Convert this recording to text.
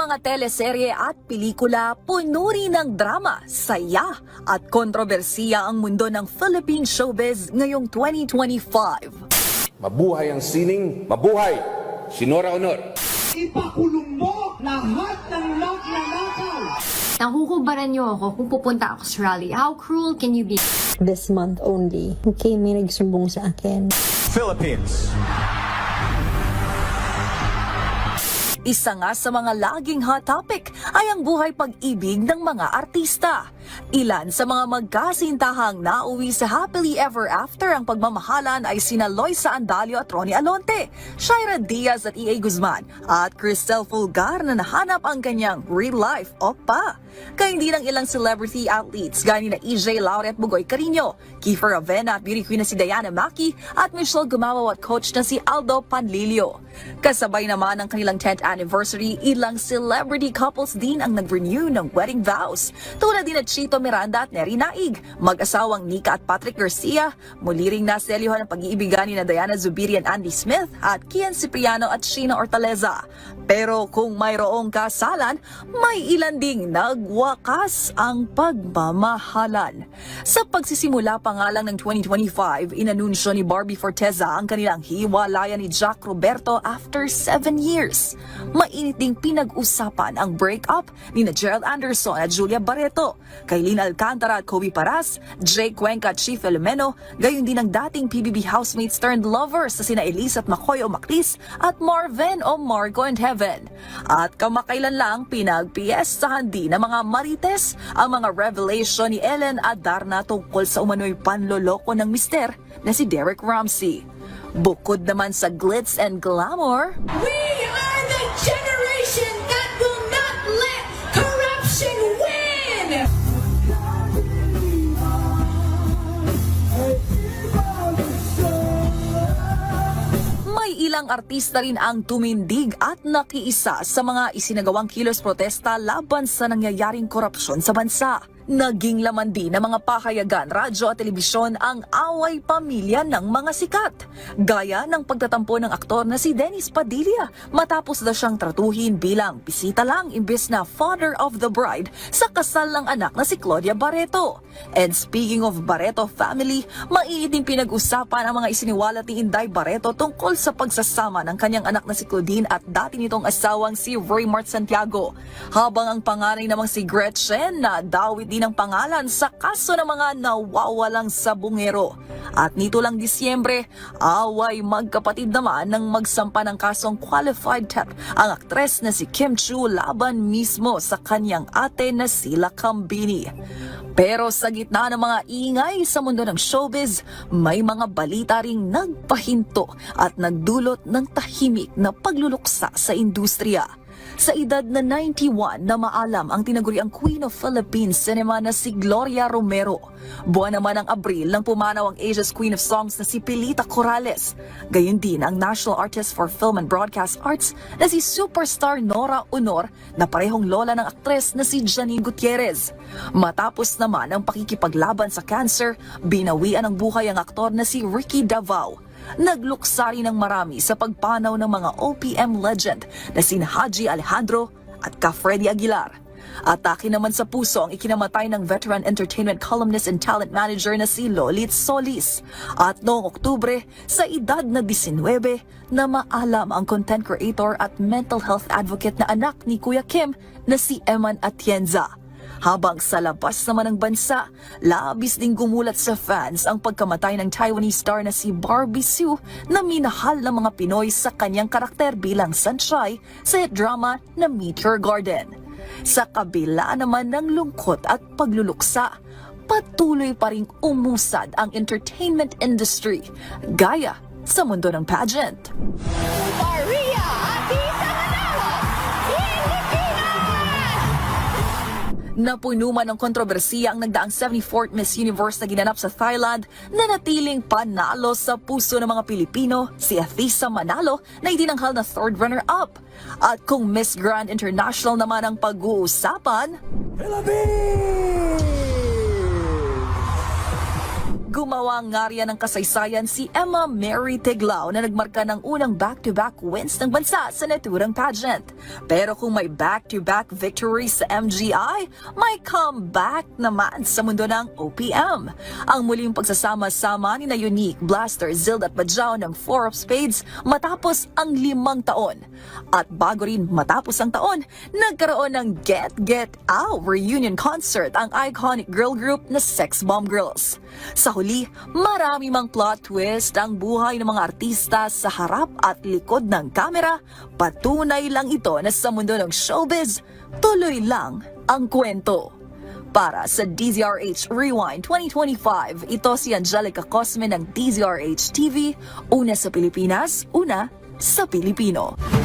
mga teleserye at pelikula, puno rin ng drama, saya at kontrobersiya ang mundo ng Philippine showbiz ngayong 2025. Mabuhay ang sining, mabuhay si Nora Honor. Ipakulong mo lahat ng nagnanakaw. Nakukubaran niyo ako kung pupunta ako sa rally. How cruel can you be? This month only, okay, may nagsumbong sa akin. Philippines. Isa nga sa mga laging hot topic ay ang buhay pag-ibig ng mga artista. Ilan sa mga magkasintahang nauwi sa happily ever after ang pagmamahalan ay sina Loisa Andalio at Ronnie Alonte, Shaira Diaz at E.A. Guzman, at Cristel Fulgar na nahanap ang kanyang real-life oppa. Kaya hindi lang ilang celebrity athletes gaya ni EJ Laure at Bugoy Carino, Kiefer Avena at beauty queen na si Diana Maki at Michelle Gumawa at coach na si Aldo Panlilio. Kasabay naman ang kanilang 10th anniversary, ilang celebrity couples din ang nag-renew ng wedding vows. Tulad din na Chito Miranda at Neri Naig, mag-asawang Nika at Patrick Garcia, muli ring naselyuhan ang pag-iibigan ni na Diana Zubiri and Andy Smith at Kian Cipriano at Sheena Ortaleza. Pero kung mayroong kasalan, may ilan ding nagwakas ang pagmamahalan. Sa pagsisimula pa nga lang ng 2025, inanunsyo ni Barbie Forteza ang kanilang hiwalayan ni Jack Roberto after 7 years. Mainit ding pinag-usapan ang breakup ni na Gerald Anderson at Julia Barreto, kay Lynn Alcantara at Kobe Paras, Jake Cuenca at Chief Filomeno, gayon din ang dating PBB housemates turned lovers sa sina Elise at Makoy o Maclis at Marvin o Marco and Heaven. At kamakailan lang pinagpiestahan din ng mga marites ang mga revelation ni Ellen Adarna tungkol sa umano'y panloloko ng mister na si Derek Ramsey. Bukod naman sa glitz and glamour, We are the generation that will not let corruption win! may ilang artista rin ang tumindig at nakiisa sa mga isinagawang kilos protesta laban sa nangyayaring korupsyon sa bansa. Naging laman din ng mga pahayagan, radyo at telebisyon ang away pamilya ng mga sikat. Gaya ng pagtatampo ng aktor na si Dennis Padilla matapos na siyang tratuhin bilang bisita lang imbes na father of the bride sa kasal ng anak na si Claudia Barreto. And speaking of Barreto family, maiiting pinag-usapan ang mga isiniwalat ni Inday Barreto tungkol sa pagsasama ng kanyang anak na si Claudine at dati nitong asawang si Raymart Santiago. Habang ang panganay namang si Gretchen na dawit din ng pangalan sa kaso ng mga nawawalang sabungero. At nito lang Disyembre, away magkapatid naman nang magsampa ng kasong qualified theft ang aktres na si Kim Chu laban mismo sa kanyang ate na sila Kambini. Pero sa gitna ng mga ingay sa mundo ng showbiz, may mga balita ring nagpahinto at nagdulot ng tahimik na pagluluksa sa industriya. Sa edad na 91 na maalam ang tinaguriang Queen of Philippine Cinema na si Gloria Romero. Buwan naman ng Abril nang pumanaw ang Asia's Queen of Songs na si Pilita Corrales. Gayon din ang National Artist for Film and Broadcast Arts na si superstar Nora Honor na parehong lola ng aktres na si Janine Gutierrez. Matapos naman ang pakikipaglaban sa cancer, binawian ng buhay ang aktor na si Ricky Davao. Nagluksa rin ng marami sa pagpanaw ng mga OPM legend na sina Haji Alejandro at Ka Freddy Aguilar. Atake naman sa puso ang ikinamatay ng veteran entertainment columnist and talent manager na si Lolit Solis. At noong Oktubre, sa edad na 19, na maalam ang content creator at mental health advocate na anak ni Kuya Kim na si Eman Atienza. Habang sa labas naman ng bansa, labis ding gumulat sa fans ang pagkamatay ng Taiwanese star na si Barbie Sue na minahal ng mga Pinoy sa kanyang karakter bilang Sunshine sa hit drama na Meteor Garden. Sa kabila naman ng lungkot at pagluluksa, patuloy pa ring umusad ang entertainment industry gaya sa mundo ng pageant. Maria Atisa Manalo, Napuno man ng kontrobersiya ang nagdaang 74th Miss Universe na ginanap sa Thailand na natiling panalo sa puso ng mga Pilipino, si Atisa Manalo na itinanghal na third runner-up. At kung Miss Grand International naman ang pag-uusapan, Gumawa nga riyan ng kasaysayan si Emma Mary Tiglao na nagmarka ng unang back-to-back wins ng bansa sa naturang pageant. Pero kung may back-to-back victories sa MGI, may comeback naman sa mundo ng OPM. Ang muling pagsasama-sama ni na Unique, Blaster, Zild at Bajao ng Four of Spades matapos ang 5 taon. At bago rin matapos ang taon, nagkaroon ng Get Out reunion concert ang iconic girl group na Sex Bomb Girls. Sa huli, marami mang plot twist ang buhay ng mga artista sa harap at likod ng kamera. Patunay lang ito na sa mundo ng showbiz, tuloy lang ang kwento. Para sa DZRH Rewind 2025, ito si Angelica Cosme ng DZRH TV, una sa Pilipinas, una sa Pilipino.